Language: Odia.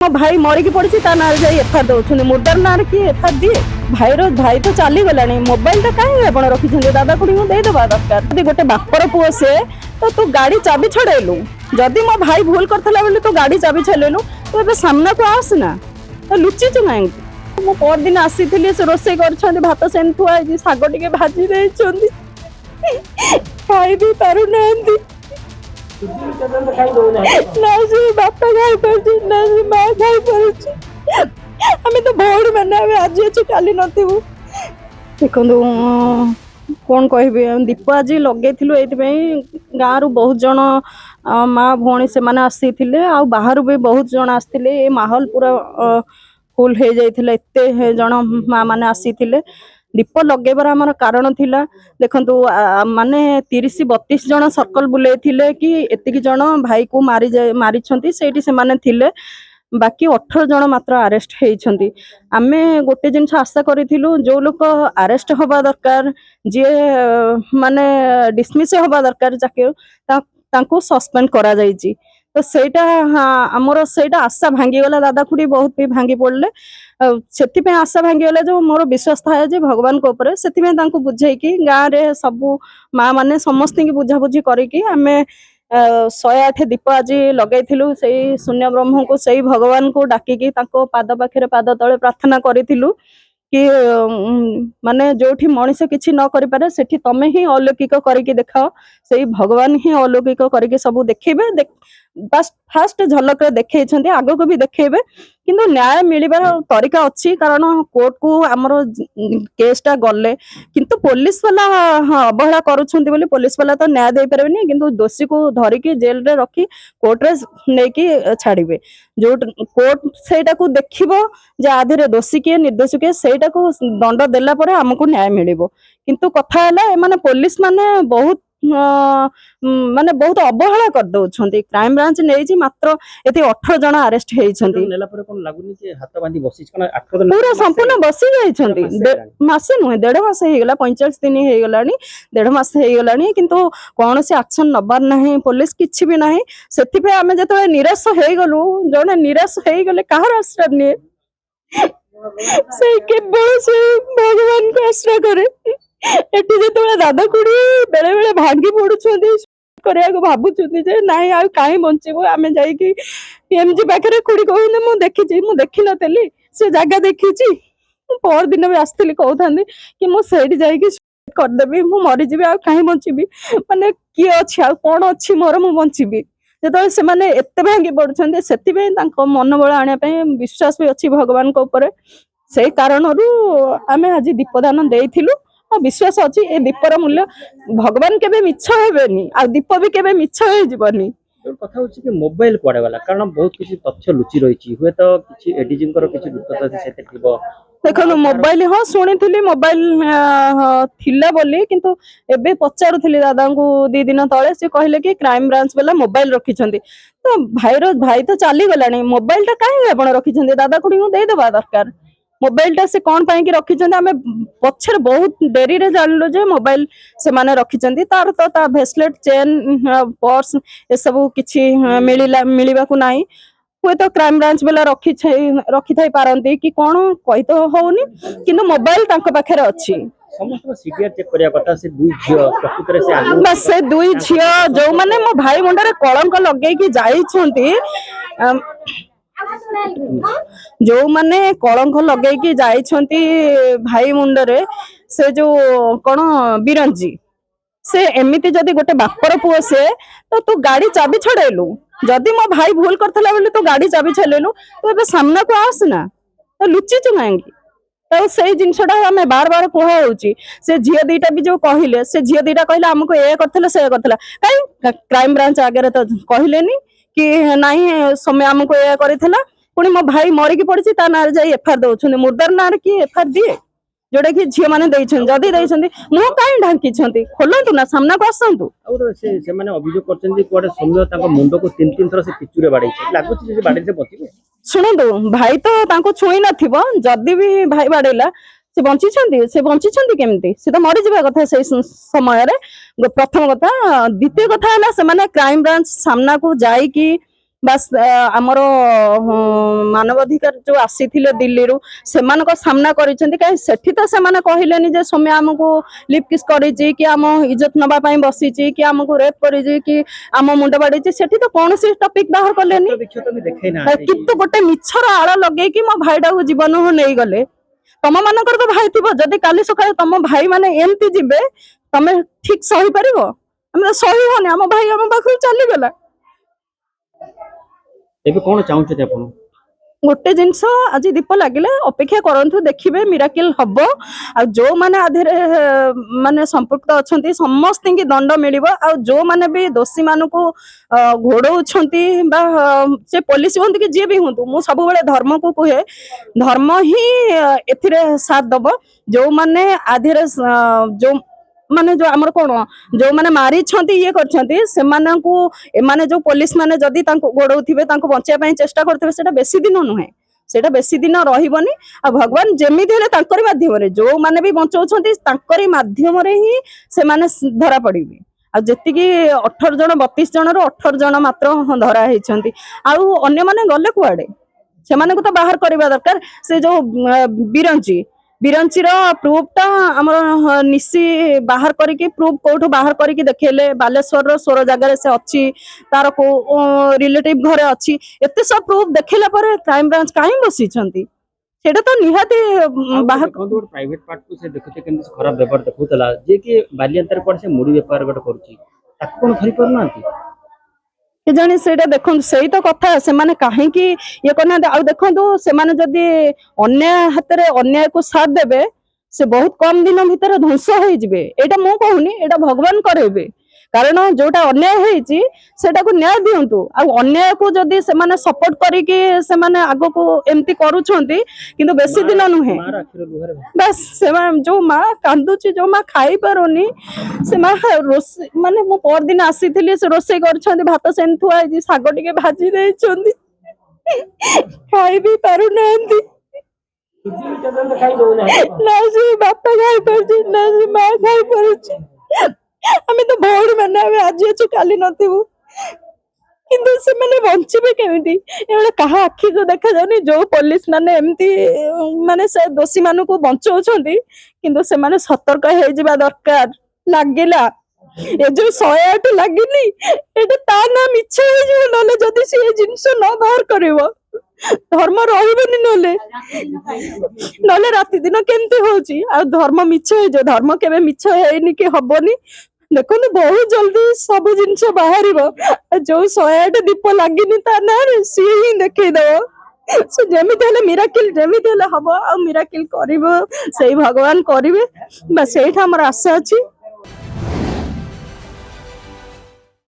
ମୋ ଭାଇ ମରିକି ପଡିଛି ତା ନାଁରେ ଯାଇ ଏଫଆଇଆର ଦଉଛନ୍ତି। ମୁର୍ଦାର ନାଁରେ କିଏ ଏଫଆଇଆର ଦିଏ? ଭାଇ ତ ଚାଲିଗଲାଣି, ମୋବାଇଲଟା କାହିଁକି ଆପଣ ରଖିଛନ୍ତି? ଦାଦା ଖୁଡିଙ୍କୁ ଦେଇଦେବା ଦରକାର। ଯଦି ଗୋଟେ ବାପର ପୁଅ ସେ, ତ ତୁ ଗାଡି ଚାବି ଛଡେଇଲୁ। ଯଦି ମୋ ଭାଇ ଭୁଲ କରିଥିଲା ବୋଲି ତୁ ଗାଡି ଚାବି ଛଡେଇଲୁ, ତୁ ଏବେ ସାମ୍ନାକୁ ଆସନା, ତ ଲୁଚିଛୁ କାହିଁକି? ମୁଁ ପରଦିନ ଆସିଥିଲି, ସେ ରୋଷେଇ କରିଛନ୍ତି, ଭାତ ସେମିତି ଥୁଆ ହେଇଛି, ଶାଗ ଟିକେ ଭାଜି ଦେଇଛନ୍ତି, ଖାଇ ବି ପାରୁନାହାନ୍ତି। ନା ସେ ବାପା ଖାଇପାରୁଛି, ନା ସେ ମା ଖାଇପାରୁଛି। ଆମେ ତ ଭଉଣୀ ମାନେ, ଆମେ ଆଜି ଅଛୁ କାଲି ନଥିବୁ। ଦେଖନ୍ତୁ କଣ କହିବି, ଦୀପ ଆଜି ଲଗେଇଥିଲୁ ଏଇଥିପାଇଁ, ଗାଁରୁ ବହୁତ ଜଣ ମା ଭଉଣୀ ସେମାନେ ଆସିଥିଲେ, ଆଉ ବାହାରୁ ବି ବହୁତ ଜଣ ଆସିଥିଲେ। ଏ ମାହୋଲ ପୁରା ଫୁଲ ହେଇଯାଇଥିଲା, ଏତେ ଜଣ ମା ମାନେ ଆସିଥିଲେ। ଦୀପ ଲଗେଇବାର ଆମର କାରଣ ଥିଲା, ଦେଖନ୍ତୁ ମାନେ 30-32 ଜଣ ସର୍କଲ ବୁଲେଇଥିଲେ କି ଏତିକି ଜଣ ଭାଇକୁ ମାରିଛନ୍ତି, ସେଇଠି ସେମାନେ ଥିଲେ। ବାକି 18 ଜଣ ମାତ୍ର ଆରେଷ୍ଟ ହେଇଛନ୍ତି। ଆମେ ଗୋଟେ ଜିନିଷ ଆଶା କରିଥିଲୁ, ଯୋଉ ଲୋକ ଆରେଷ୍ଟ ହବା ଦରକାର, ଯିଏ ମାନେ ଡିସମିସ୍ ହବା ଦରକାର ଚାକିରି, ତାଙ୍କୁ ସସ୍ପେଣ୍ଡ କରାଯାଇଛି। ତ ସେଇଟା ଆମର ସେଇଟା ଆଶା ଭାଙ୍ଗିଗଲା। ଦାଦା ଖୁଡି ବହୁତ ବି ଭାଙ୍ଗି ପଡିଲେ। ସେଥିପାଇଁ ଆଶା ଭାଙ୍ଗିଗଲା, ଯୋଉ ମୋର ବିଶ୍ୱାସ ଥାଏ ଯେ ଭଗବାନଙ୍କ ଉପରେ, ସେଥିପାଇଁ ତାଙ୍କୁ ବୁଝେଇକି ଗାଁରେ ସବୁ ମା ମାନେ ସମସ୍ତଙ୍କୁ ବୁଝାବୁଝି କରିକି ଆମେ 108 ଦୀପ ଆଜି ଲଗେଇଥିଲୁ। ସେଇ ଶୂନ୍ୟ ବ୍ରହ୍ମଙ୍କୁ, ସେଇ ଭଗବାନଙ୍କୁ ଡାକିକି ତାଙ୍କ ପାଦ ପାଖରେ ପାଦ ତଳେ ପ୍ରାର୍ଥନା କରିଥିଲୁ କି ମାନେ ଯୋଉଠି ମଣିଷ କିଛି ନ କରିପାରେ, ସେଠି ତମେ ହିଁ ଅଲୌକିକ କରିକି ଦେଖାଅ। ସେଇ ଭଗବାନ ହିଁ ଅଲୌକିକ କରିକି ସବୁ ଦେଖେଇବେ। ବାସ୍ ଫାଷ୍ଟ ଝଲକରେ ଦେଖେଇଛନ୍ତି, ଆଗକୁ ବି ଦେଖେଇବେ। କିନ୍ତୁ ନ୍ୟାୟ ମିଳିବାର ତରିକା ଅଛି, କାରଣ କୋର୍ଟକୁ ଆମର କେସ୍ଟା ଗଲେ, କିନ୍ତୁ ପୋଲିସ ବାଲା ଅବହେଳା କରୁଛନ୍ତି ବୋଲି ପୋଲିସ ବାଲା ତ ନ୍ୟାୟ ଦେଇପାରିବେନି, କିନ୍ତୁ ଦୋଷୀକୁ ଧରିକି ଜେଲରେ ରଖି କୋର୍ଟରେ ନେଇକି ଛାଡିବେ। ଯୋଉ କୋର୍ଟ ସେଇଟାକୁ ଦେଖିବ ଯେ ଆ ଦେହରେ ଦୋଷୀ କିଏ ନିର୍ଦ୍ଦୋଷୀ କିଏ, ସେଇଟାକୁ ଦଣ୍ଡ ଦେଲା ପରେ ଆମକୁ ନ୍ୟାୟ ମିଳିବ। କିନ୍ତୁ କଥା ହେଲା, ଏମାନେ ପୋଲିସ ମାନେ ବହୁତ ମାନେ ବହୁତ ଅବହେଳା କରିଦଉଛନ୍ତି। କ୍ରାଇମବ୍ରାଞ୍ଚ ନେଇଛି, ମାତ୍ର ଏଠି 18 ଜଣ ଆରେଷ୍ଟ ହେଇଛନ୍ତି। ପୁରା ସମ୍ପୂର୍ଣ୍ଣ ବସି ଯାଇଛନ୍ତି। ମାସେ ନୁହେଁ, 1.5 ମାସ ହେଇଗଲା, 45 ଦିନ ହେଇଗଲାଣି, 1.5 ମାସ ହେଇଗଲାଣି, କିନ୍ତୁ କୌଣସି ଆକ୍ସନ ନବାର ନାହିଁ, ପୋଲିସ କିଛି ବି ନାହିଁ। ସେଥିପାଇଁ ଆମେ ଯେତେବେଳେ ନିରାଶ ହେଇଗଲୁ, ଜଣେ ନିରାଶ ହେଇଗଲେ କାହାର ଆଶ୍ରୟ ନିଏ? ସେଇ କେବଳ ସେ ଭଗବାନଙ୍କୁ ଆଶ୍ରୟ କରେ। ଏଠି ଯେତେବେଳେ ଦାଦା ଖୁଡି ବେଳେ ବେଳେ ଭାଙ୍ଗି ପଡୁଛନ୍ତି, କରିବାକୁ ଭାବୁଛନ୍ତି ଯେ ନାଇଁ ଆଉ କାହିଁ ବଞ୍ଚିବୁ, ଆମେ ଯାଇକି ଏମଜି ପାଖରେ ଖୁଡି କହୁଛନ୍ତି ମୁଁ ଦେଖିଛି, ମୁଁ ଦେଖିନଥିଲି, ସେ ଜାଗା ଦେଖିଛି। ମୁଁ ପରଦିନ ବି ଆସିଥିଲି, କହୁଥାନ୍ତି କି ମୁଁ ସେଇଠି ଯାଇକି କରିଦେବି, ମୁଁ ମରିଯିବି, ଆଉ କାହିଁ ବଞ୍ଚିବି, ମାନେ କିଏ ଅଛି, ଆଉ କଣ ଅଛି ମୋର, ମୁଁ ବଞ୍ଚିବି। ଯେତେବେଳେ ସେମାନେ ଏତେ ଭାଙ୍ଗି ପଡୁଛନ୍ତି, ସେଥିପାଇଁ ତାଙ୍କ ମନୋବଳ ଆଣିବା ପାଇଁ ବିଶ୍ୱାସ ବି ଅଛି ଭଗବାନଙ୍କ ଉପରେ। ସେଇ କାରଣରୁ ଆମେ ଆଜି ଦୀପଦାନ ଦେଇଥିଲୁ। ଆଉ ବିଶ୍ୱାସ ଅଛି ଏ ଦୀପର ମୂଲ୍ୟ, ଭଗବାନ କେବେ ମିଛ ହେବେନି, ଆଉ ଦୀପ ବି କେବେ ମିଛ ହେଇଯିବନି। କଥା ହଉଛି କି ମୋବାଇଲ କୁଆଡେ ଗଲା, କାରଣ ବହୁତ କିଛି ତଥ୍ୟ ଲୁଚି ରହିଛି, ହୁଏତ କିଛି ଏଡିଜିଙ୍କର କିଛି ଗୁପ୍ତତା ସେଥିରେ ଥିବ। ଦେଖନ୍ତୁ ମୋବାଇଲ, ହଁ ଶୁଣିଥିଲି ମୋବାଇଲ ଥିଲା ବୋଲି, କିନ୍ତୁ ଏବେ ପଚାରୁଥିଲି ଦାଦାଙ୍କୁ 2 ଦିନ ତଳେ, ସେ କହିଲେ କି କ୍ରାଇମବ୍ରାଞ୍ଚ ବାଲା ମୋବାଇଲ ରଖିଛନ୍ତି। ତ ଭାଇ ତ ଚାଲିଗଲାଣି, ମୋବାଇଲଟା କାହିଁକି ଆପଣ ରଖିଛନ୍ତି? ଦାଦା ଖୁଡିଙ୍କୁ ଦେଇଦେବା ଦରକାର। ମୋବାଇଲଟା ସେ କଣ ପାଇଁକି ରଖିଛନ୍ତି, ଆମେ ପଛରେ ବହୁତ ଡେରିରେ ଜାଣିଲୁ ଯେ ମୋବାଇଲ ସେମାନେ ରଖିଛନ୍ତି। ତାର ତ ତା ଭେସଲେଟ, ଚେନ୍, ପର୍ସ ଏସବୁ କିଛି ମିଳିବାକୁ ନାହିଁ। ହୁଏତ କ୍ରାଇମବ୍ରାଞ୍ଚ ବାଲା ରଖିଥାଇ ପାରନ୍ତି କି କଣ, କହି ତ ହଉନି, କିନ୍ତୁ ମୋବାଇଲ ତାଙ୍କ ପାଖରେ ଅଛି। ସେ 2 ଝିଅ ଯୋଉମାନେ ମୋ ଭାଇ ମୁଣ୍ଡରେ କଳଙ୍କ ଲଗେଇକି ଯାଇଛନ୍ତି, ଯୋଉମାନେ କଳଙ୍କ ଲଗେଇକି ଯାଇଛନ୍ତି ଭାଇ ମୁଣ୍ଡରେ, ସେ ଯୋଉ କଣ ବିରଞ୍ଜି, ସେ ଏମିତି ଯଦି ଗୋଟେ ବାପର ପୁଅ ସେ, ତ ତୁ ଗାଡି ଚାବି ଛଡେଇଲୁ। ଯଦି ମୋ ଭାଇ ଭୁଲ କରିଥିଲା ବୋଲି ତୁ ଗାଡି ଚାବି ଛଡେଇଲୁ, ତୁ ଏବେ ସାମ୍ନାକୁ ଆସନା, ତ ଲୁଚିଛୁ କାହିଁକି? ତ ସେଇ ଜିନିଷଟା ଆମେ ବାର ବାର କୁହା ହଉଛି। ସେ ଝିଅ ଦିଟା ବି ଯୋଉ କହିଲେ, ସେ ଝିଅ ଦିଟା କହିଲେ ଆମକୁ ଏ କରିଥିଲା ସେ କରିଥିଲା, କାଇଁ କ୍ରାଇମବ୍ରାଞ୍ଚ ଆଗରେ ତ କହିଲେନି କି ନାଇଁ ସୌମ୍ୟ ଆମକୁ ଏ କରିଥିଲା। ପୁଣି ମୋ ଭାଇ ମରିକି ପଡିଛି, ତା ନାଁରେ ଯାଇ ଏଫଆଇଆର ଦଉଛନ୍ତି। ମୁର୍ଦାର ନାଁରେ କିଏ ଏଫଆଇଆର ଦିଏ? ଯୋଉଟା କି ଝିଅ ମାନେ ଦେଇଛନ୍ତି, ଯଦି ଦେଇଛନ୍ତି ମୁଁ କାହିଁ ଢାଙ୍କିଛନ୍ତି, ଖୋଲନ୍ତୁ ନା, ସାମ୍ନାକୁ ଆସନ୍ତୁ। ସେମାନେ ଅଭିଯୋଗ କରିଛନ୍ତି କୁଆଡେ ସୌମ୍ୟ ତାଙ୍କ ମୁଣ୍ଡକୁ 3 ଥର ସେ ପିଚୁରେ ବାଡେଇଛି, ଲାଗୁଛି ଯେ ବାଡେଇଲେ ବଞ୍ଚିବେ। ଶୁଣନ୍ତୁ, ଭାଇ ତ ତାଙ୍କୁ ଛୁଇଁ ନଥିବ, ଯଦି ବି ଭାଇ ବାଡେଇଲା, ସେ ବଞ୍ଚିଛନ୍ତି କେମିତି? ସେ ତ ମରିଯିବା କଥା ସେଇ ସମୟରେ, ପ୍ରଥମ କଥା। ଦ୍ୱିତୀୟ କଥା ହେଲା, ସେମାନେ କ୍ରାଇମବ୍ରାଞ୍ଚ ସାମ୍ନାକୁ ଯାଇକି ବାସ୍ ଆମର ମାନବାଧିକାର ଯୋଉ ଆସିଥିଲେ ଦିଲ୍ଲୀରୁ ସେମାନଙ୍କ ସାମ୍ନା କରିଛନ୍ତି କାହିଁ ସେଠି ତ ସେମାନେ କହିଲେନି ଯେ ସୌମ୍ୟା ଆମକୁ ଲିପ୍ କିସ୍ କରିଛି କି ଆମ ଇଜ୍ଜତ ନବା ପାଇଁ ବସିଛି କି ଆମକୁ ରେପ୍ କରିଛି କି ଆମ ମୁଣ୍ଡ ବାଡେଇଛି ସେଠି ତ କୌଣସି ଟପିକ ବାହାର କଲେନି ବିକ୍ଷତ ବି ଦେଖେଇ ନାହାନ୍ତି କିନ୍ତୁ ଗୋଟେ ମିଛର ଆଳ ଲଗେଇକି ମୋ ଭାଇଟାକୁ ଜୀବନରୁ ନେଇଗଲେ ତମ ମାନଙ୍କର ତ ଭାଇ ଥିବ ଯଦି କାଲି ସକାଳେ ତମ ଭାଇ ମାନେ ଏମିତି ଯିବେ ତମେ ଠିକ ସହିପାରିବ ଆମେ ତ ସହିବନି ଆମ ଭାଇ ଆମ ପାଖରୁ ଚାଲିଗଲା ଏବେ କଣ ଚାହୁଁଛନ୍ତି ଆପଣ ଗୋଟେ ଜିନିଷ ଆଜି ଦୀପ ଲାଗିଲେ ଅପେକ୍ଷା କରନ୍ତୁ ଦେଖିବେ ମିରାକିଲ ହବ ଆଉ ଯୋଉମାନେ ଆଧରେ ମାନେ ସମ୍ପୃକ୍ତ ଅଛନ୍ତି ସମସ୍ତଙ୍କୁ ଦଣ୍ଡ ମିଳିବ ଆଉ ଯୋଉମାନେ ବି ଦୋଷୀ ମାନଙ୍କୁ ଘୋଡଉଛନ୍ତି ବା ସେ ପୋଲିସ ହୁଅନ୍ତୁ କି ଯିଏ ବି ହୁଅନ୍ତୁ ମୁଁ ସବୁବେଳେ ଧର୍ମକୁ କୁହେ ଧର୍ମ ହିଁ ଏଥିରେ ସାଥ ଦବ ଯୋଉମାନେ ଆଧରେ ଯୋଉ ମାନେ ଯୋଉ ଆମର କଣ ଯୋଉମାନେ ମାରିଛନ୍ତି ଇଏ କରିଛନ୍ତି ସେମାନଙ୍କୁ ଏମାନେ ଯୋଉ ପୋଲିସ ମାନେ ଯଦି ତାଙ୍କୁ ଗୋଡଉଥିବେ ତାଙ୍କୁ ବଞ୍ଚେଇବା ପାଇଁ ଚେଷ୍ଟା କରୁଥିବେ ସେଟା ବେଶୀ ଦିନ ନୁହେଁ ସେଟା ବେଶୀ ଦିନ ରହିବନି ଆଉ ଭଗବାନ ଯେମିତି ହେଲେ ତାଙ୍କରି ମାଧ୍ୟମରେ ଯୋଉମାନେ ବି ବଞ୍ଚଉଛନ୍ତି ତାଙ୍କରି ମାଧ୍ୟମରେ ହିଁ ସେମାନେ ଧରା ପଡିବେ ଆଉ ଯେତିକି 18 ଜଣ 32 ଜଣରୁ 18 ଜଣ ମାତ୍ର ଧରା ହେଇଛନ୍ତି ଆଉ ଅନ୍ୟମାନେ ଗଲେ କୁଆଡେ ସେମାନଙ୍କୁ ତ ବାହାର କରିବା ଦରକାର ସେ ଯୋଉ ବିରଞ୍ଚିର ପ୍ରୁଫ ଟା ଆମର ନିଶି ବାହାର କରିକି ପ୍ରୁଫ କୋଉଠୁ ବାହାର କରିକି ଦେଖେଇଲେ ବାଲେଶ୍ୱରର 16 ଜାଗାରେ ସେ ଅଛି ତାର କୋଉ ରିଲେଟିଭ ଘରେ ଅଛି ଏତେ ସବୁ ପ୍ରୁଫ ଦେଖେଇଲା ପରେ କ୍ରାଇମ ବ୍ରାଞ୍ଚ କାହିଁ ବସିଛନ୍ତି ସେଇଟା ତ ନିହାତି ବାହାର ଦେଖନ୍ତୁ ଗୋଟେ ପ୍ରାଇଭେଟ ପାର୍ଟ କୁ ସେ ଦେଖୁଛି କେମିତି ଖରାପ ବ୍ୟବହାର ଦେଖୁଥିଲା ଯିଏ କି ବାଲିଆନ୍ତାରେ ପଡେ ସେ ମୁଢି ବେପାର ଗୋଟେ କରୁଛି ତାକୁ କଣ ଧରି ପାରୁନାହାନ୍ତି କେଜାଣି ସେଇଟା ଦେଖନ୍ତୁ ସେଇ ତ କଥା ସେମାନେ କାହିଁକି ଇଏ କରୁନାହାନ୍ତି ଆଉ ଦେଖନ୍ତୁ ସେମାନେ ଯଦି ଅନ୍ୟାୟ ହାତରେ ଅନ୍ୟାୟକୁ ସାଥ ଦେବେ ସେ ବହୁତ କମ ଦିନ ଭିତରେ ଧ୍ୱଂସ ହେଇଯିବେ ଏଇଟା ମୁଁ କହୁନି ଏଇଟା ଭଗବାନ କରେଇବେ କାରଣ ଯୋଉଟା ଅନ୍ୟାୟ ହେଇଛି ସେଟାକୁ ନ୍ୟାୟ ଦିଅନ୍ତୁ ଆଉ ଅନ୍ୟାୟକୁ ଯଦି ସେମାନେ ସପୋର୍ଟ କରିକି ସେମାନେ ଆଗକୁ ଏମିତି କରୁଛନ୍ତି କିନ୍ତୁ ବେଶୀ ଦିନ ନୁହେଁ ବାସ୍ ସେମାନେ ଯୋଉ ମା କାନ୍ଦୁଛି ଯୋଉ ମା ଖାଇପାରୁନି ସେ ମା ରୋଷେଇ ମାନେ ମୁଁ ପରଦିନ ଆସିଥିଲି ସେ ରୋଷେଇ କରିଛନ୍ତି ଭାତ ସେମିତି ଥୁଆ ହେଇଛି ଶାଗ ଟିକେ ଭାଜି ଦେଇଛନ୍ତି ଖାଇ ବି ପାରୁନାହାନ୍ତି ନା ସେ ବାପା ଖାଇପାରୁଛି ନା ସେ ମା ଖାଇପାରୁଛି ଆମେ ତ ଭଉଣୀ ମାନେ ଆମେ ଆଜି ଅଛୁ କାଲି ନଥିବୁ କିନ୍ତୁ ସେମାନେ ବଞ୍ଚିବେ କେମିତି ଏଭଳି କାହା ଆଖିକୁ ଦେଖାଯାଉନି ଯୋଉ ପୋଲିସ ମାନେ ଏମିତି ମାନେ ସେ ଦୋଷୀ ମାନଙ୍କୁ ବଞ୍ଚଉଛନ୍ତି କିନ୍ତୁ ସେମାନେ ସତର୍କ ହେଇଯିବା ଦରକାର ଲାଗିଲା ଏ ଯୋଉ 108 ଲାଗିନି ଏଟା ତା ନା ମିଛ ହେଇଯିବ ନହେଲେ ଯଦି ସେ ଏ ଜିନିଷ ନ ବାହାର କରିବ ଧର୍ମ ରହିବନି ନହେଲେ ରାତି ଦିନ କେମିତି ହଉଛି ଆଉ ଧର୍ମ ମିଛ ହେଇଯିବ ଧର୍ମ କେବେ ମିଛ ହେଇନି କି ହବନି ଦେଖନ୍ତୁ ବହୁତ ଜଲ୍ଦି ସବୁ ଜିନିଷ ବାହାରିବ ଯୋଉ 108 ଦୀପ ଲାଗିନି ତା ନାଁରେ ସିଏ ହିଁ ଦେଖେଇଦବ ସେ ଯେମିତି ହେଲେ ମିରାକିଲ ଯେମିତି ହେଲେ ହବ ଆଉ ମିରାକିଲ କରିବ ସେଇ ଭଗବାନ କରିବେ ବା ସେଇଟା ଆମର ଆଶା ଅଛି